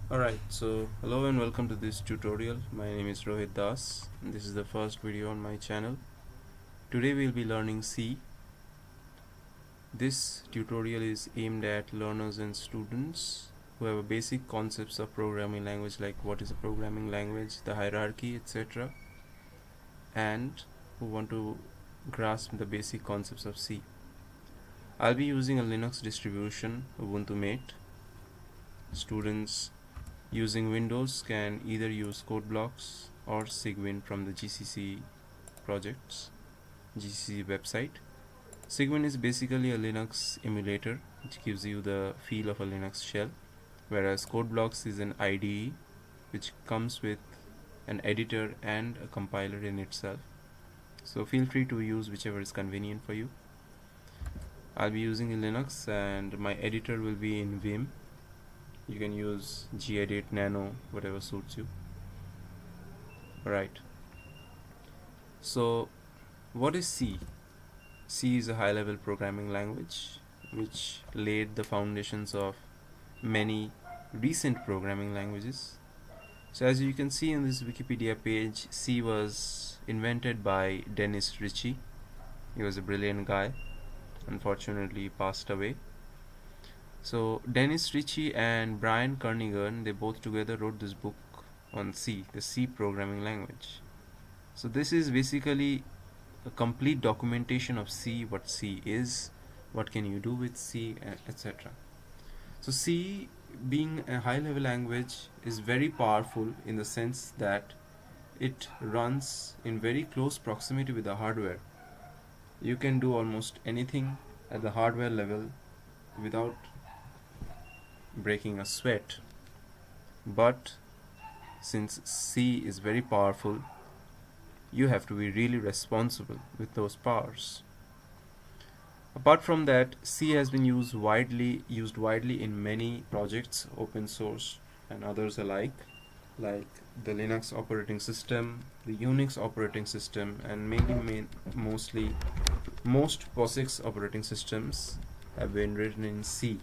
Alright, so hello and welcome to this tutorial. My name is Rohit Das and this is the first video on my channel. Today we'll be learning C. This tutorial is aimed at learners and students who have a basic concepts of programming language, like what is a programming language, the hierarchy, etc., and who want to grasp the basic concepts of C. I'll be using a Linux distribution, Ubuntu Mate. Students using Windows can either use code blocks or Cygwin from the GCC projects, GCC website. Cygwin is basically a Linux emulator which gives you the feel of a Linux shell, whereas code blocks is an IDE which comes with an editor and a compiler in itself. So feel free to use whichever is convenient for you. I'll be using Linux and my editor will be in Vim. You can use gedit, nano, whatever suits you. Alright, so what is C? C is a high-level programming language which laid the foundations of many recent programming languages. So as you can see in this Wikipedia page, C was invented by Dennis Ritchie. He was a brilliant guy. Unfortunately, he passed away. So Dennis Ritchie and Brian Kernighan, they both together wrote this book on C, the C programming language. So this is basically a complete documentation of C, what C is, what can you do with C, etc. So C, being a high level language, is very powerful in the sense that it runs in very close proximity with the hardware. You can do almost anything at the hardware level without breaking a sweat. But since C is very powerful, you have to be really responsible with those powers. Apart from that, C has been used widely in many projects, open source and others alike, like the Linux operating system, the Unix operating system, and most POSIX operating systems have been written in C.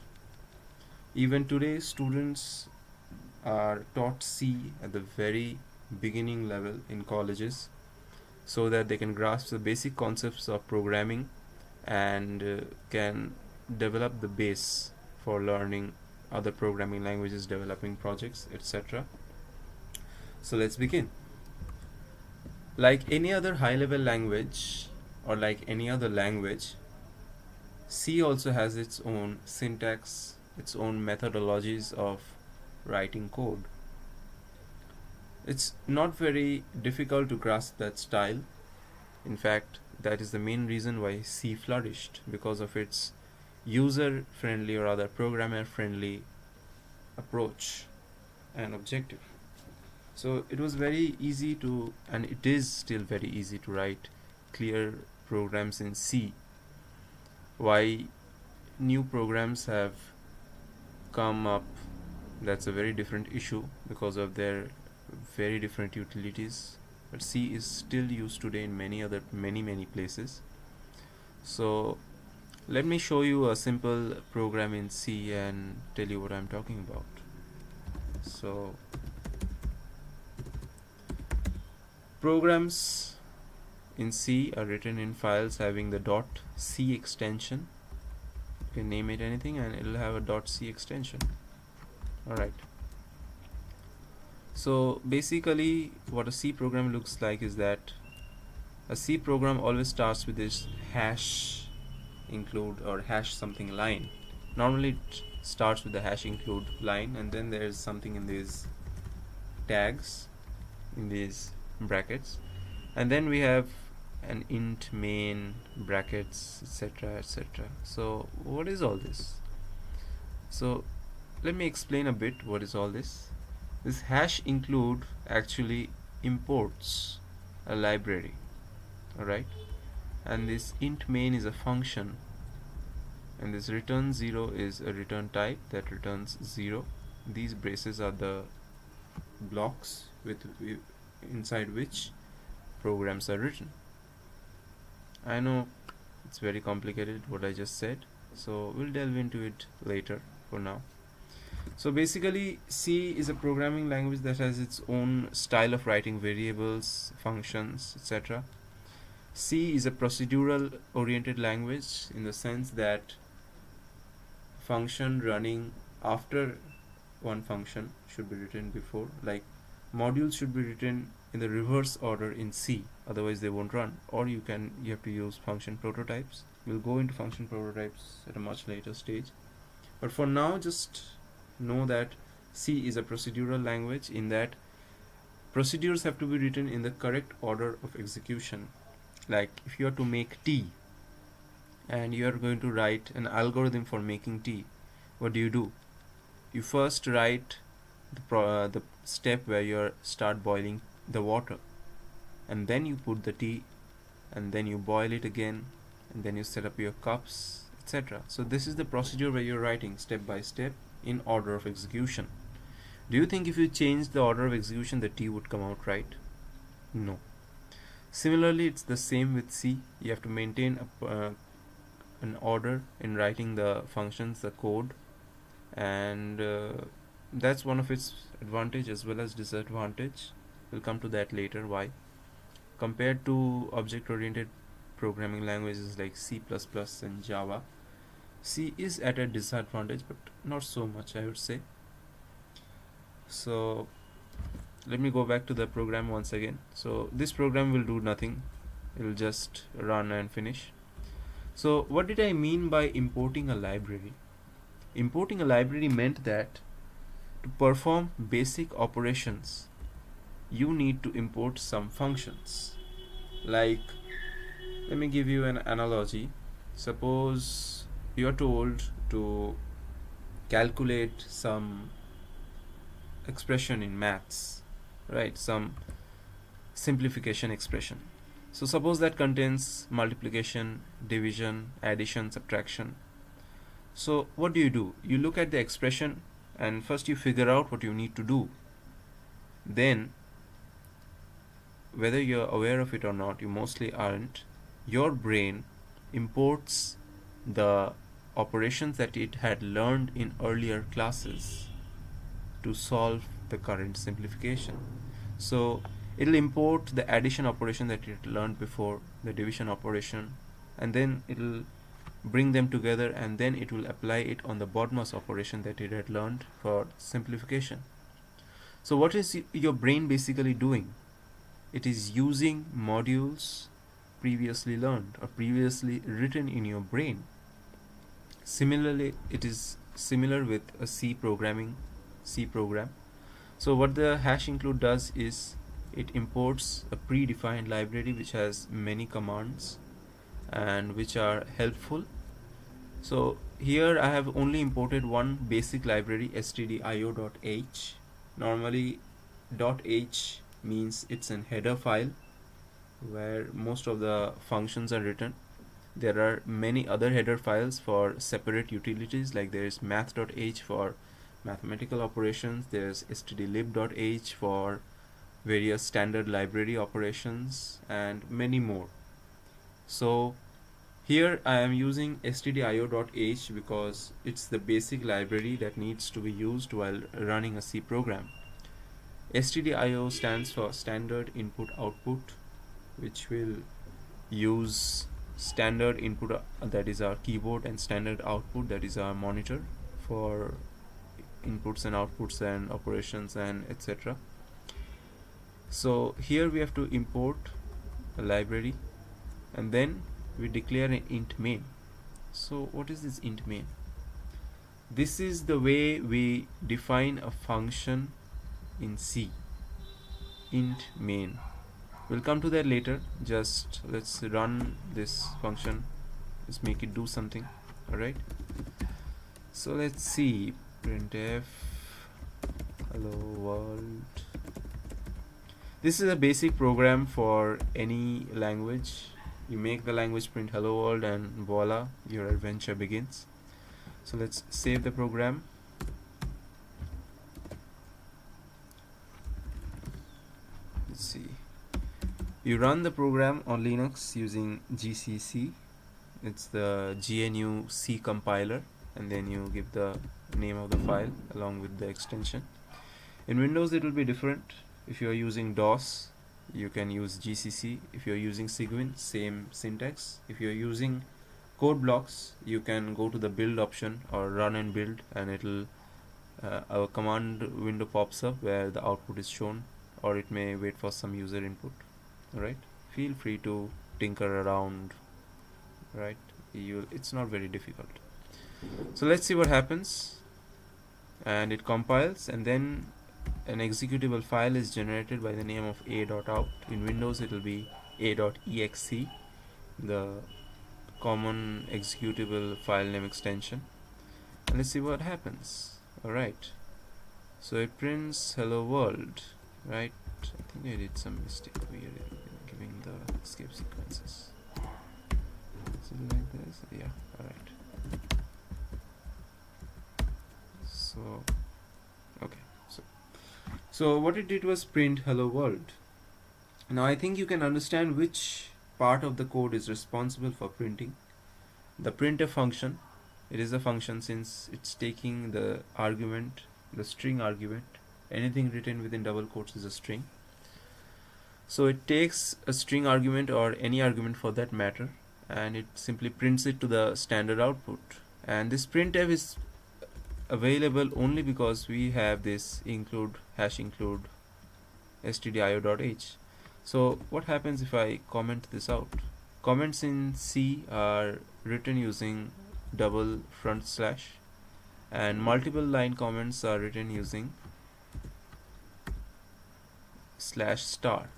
Even today, students are taught C at the very beginning level in colleges so that they can grasp the basic concepts of programming and can develop the base for learning other programming languages, developing projects, etc. So let's begin. Like any other high-level language or like any other language, C also has its own syntax, its own methodologies of writing code. It's not very difficult to grasp that style. In fact, that is the main reason why C flourished, because of its user-friendly or rather programmer-friendly approach and objective. So it was very easy to, and it is still very easy to write clear programs in C. Why new programs have come up, that's a very different issue because of their very different utilities, but C is still used today in many places. So let me show you a simple program in C and tell you what I'm talking about. So programs in C are written in files having the .c extension. You can name it anything and it'll have a .c extension. Alright, so basically what a C program looks like is that a C program always starts with this hash include or hash something line. Normally it starts with the hash include line, and then there's something in these tags, in these brackets, and then we have an int main brackets, etc. So what is all this? So let me explain a bit what is all this. This hash include actually imports a library, alright, and this int main is a function, and this return 0 is a return type that returns 0. These braces are the blocks inside which programs are written. I know it's very complicated what I just said, so we'll delve into it later. For now, So basically, C is a programming language that has its own style of writing variables, functions, etc. C is a procedural oriented language in the sense that function running after one function should be written before, like modules should be written in the reverse order in C, otherwise they won't run. Or you have to use function prototypes. We'll go into function prototypes at a much later stage, but for now just know that C is a procedural language in that procedures have to be written in the correct order of execution. Like if you are to make tea and you are going to write an algorithm for making tea, what do? You first write the step where you start boiling the water, and then you put the tea, and then you boil it again, and then you set up your cups, etc. So this is the procedure where you're writing step by step in order of execution. Do you think if you change the order of execution the tea would come out right? No. Similarly, it's the same with C. You have to maintain an order in writing the functions, the code, and that's one of its advantage as well as disadvantage. We'll come to that later, why. Compared to object-oriented programming languages like C++ and Java, C is at a disadvantage, but not so much, I would say. So let me go back to the program once again. So this program will do nothing, it will just run and finish. So what did I mean by importing a library? Importing a library meant that to perform basic operations you need to import some functions. Like, let me give you an analogy. Suppose you are told to calculate some expression in maths, right? Some simplification expression. So suppose that contains multiplication, division, addition, subtraction. So what do? You look at the expression and first you figure out what you need to do. Then, whether you're aware of it or not, you mostly aren't, your brain imports the operations that it had learned in earlier classes to solve the current simplification. So it'll import the addition operation that it learned before, the division operation, and then it'll bring them together, and then it will apply it on the BODMAS operation that it had learned for simplification. So what is your brain basically doing? It is using modules previously learned or previously written in your brain. Similarly, it is similar with a C program. So what the hash include does is it imports a predefined library which has many commands and which are helpful. So here I have only imported one basic library, stdio.h. Normally .h means it's an header file where most of the functions are written. There are many other header files for separate utilities, like there is math.h for mathematical operations, there's stdlib.h for various standard library operations, and many more. So here I am using stdio.h because it's the basic library that needs to be used while running a C program. stdio stands for standard input output, which will use standard input, that is our keyboard, and standard output, that is our monitor, for inputs and outputs and operations and etc. So here we have to import a library, and then we declare an int main. So what is this int main? This is the way we define a function in C. Int main. We'll come to that later. Just let's run this function. Let's make it do something. Alright. So let's see. Printf hello world. This is a basic program for any language. You make the language print hello world and voila, your adventure begins. So let's save the program. Let's see. You run the program on Linux using GCC. It's the GNU C compiler, and then you give the name of the file along with the extension. In Windows it will be different. If you are using DOS, you can use GCC. If you are using Cygwin, same syntax. If you are using code blocks, you can go to the build option or run and build, and it'll a command window pops up where the output is shown, or it may wait for some user input. Right, feel free to tinker around. Right, it's not very difficult. So let's see what happens. And it compiles, and then an executable file is generated by the name of a.out. In Windows it will be a.exe, the common executable file name extension. And let's see what happens. Alright, so it prints hello world. Right, I think I did some mistake here in giving the escape sequences. Is it like this? Yeah, alright. So okay, so what it did was print hello world. Now I think you can understand which part of the code is responsible for printing. The printf function, it is a function since it's taking the argument, the string argument. Anything written within double quotes is a string. So it takes a string argument or any argument for that matter, and it simply prints it to the standard output. And this printf is available only because we have this include stdio.h. So what happens if I comment this out? Comments in C are written using double front slash, and multiple line comments are written using slash star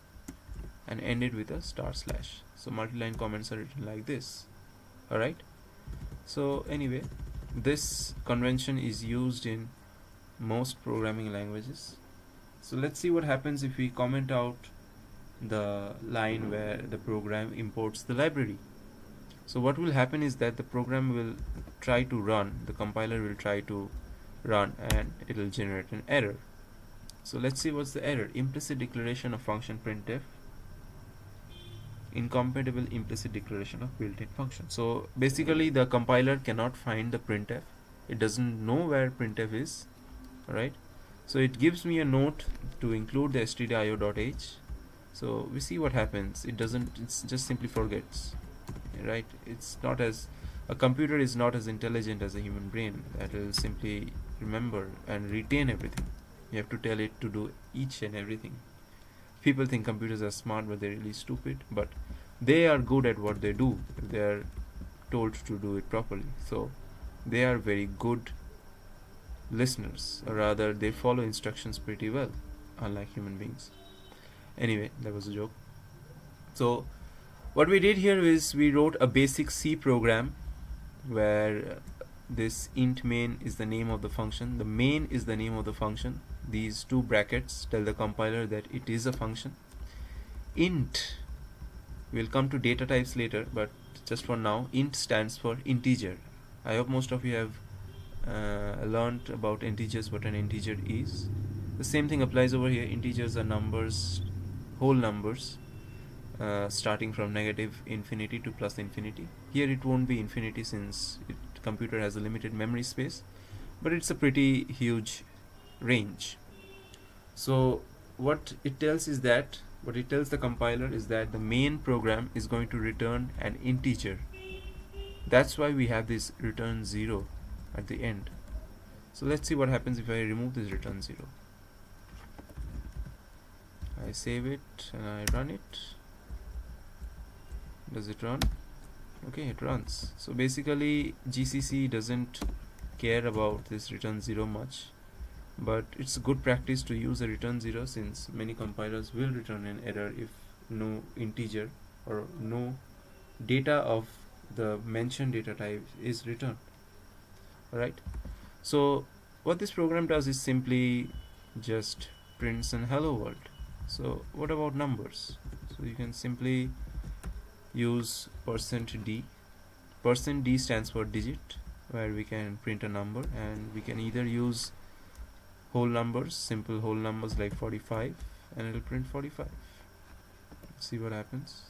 and ended with a star slash. So multi-line comments are written like this. Alright, so anyway, this convention is used in most programming languages. So let's see what happens if we comment out the line where the program imports the library. So what will happen is that the program will try to run, the compiler will try to run, and it will generate an error. So let's see what's the error. Implicit declaration of function printf, incompatible implicit declaration of built-in function. So basically the compiler cannot find the printf. It doesn't know where printf is. Alright, so it gives me a note to include the stdio.h. So we see what happens. It just simply forgets. Right, it's not as a computer is not as intelligent as a human brain that will simply remember and retain everything. You have to tell it to do each and everything. People think computers are smart, but they're really stupid. But they are good at what they do if they are told to do it properly. So they are very good listeners, or rather they follow instructions pretty well, unlike human beings. Anyway, that was a joke. So what we did here is we wrote a basic C program where this int main is the name of the function. The main is the name of the function. These two brackets tell the compiler that it is a function. Int, we'll come to data types later, but just for now, int stands for integer. I hope most of you have learned about integers, what an integer is. The same thing applies over here. Integers are numbers, whole numbers, starting from negative infinity to plus infinity. Here it won't be infinity since computer has a limited memory space, but it's a pretty huge range. So what it tells the compiler is that the main program is going to return an integer. That's why we have this return 0 at the end. So let's see what happens if I remove this return 0. I save it and I run it. Does it run? Okay, it runs. So basically GCC doesn't care about this return 0 much, but it's a good practice to use a return 0 since many compilers will return an error if no integer or no data of the mentioned data type is returned. Alright, so what this program does is simply just prints an hello world. So what about numbers? So you can simply use %d. %d stands for digit, where we can print a number, and we can either use whole numbers, simple whole numbers like 45, and it'll print 45. Let's see what happens.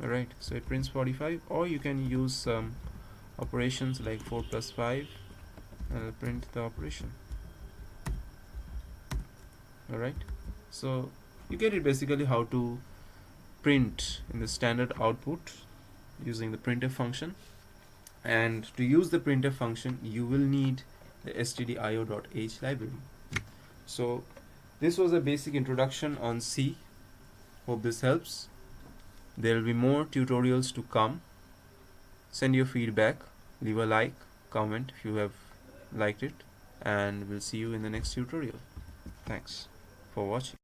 Alright, so it prints 45, or you can use some operations like 4 plus 5 and it'll print the operation. Alright, so you get it basically how to print in the standard output using the printf function. And to use the printf function you will need the stdio.h library. So this was a basic introduction on C. Hope this helps. There will be more tutorials to come. Send your feedback, leave a like, comment if you have liked it, and we'll see you in the next tutorial. Thanks for watching.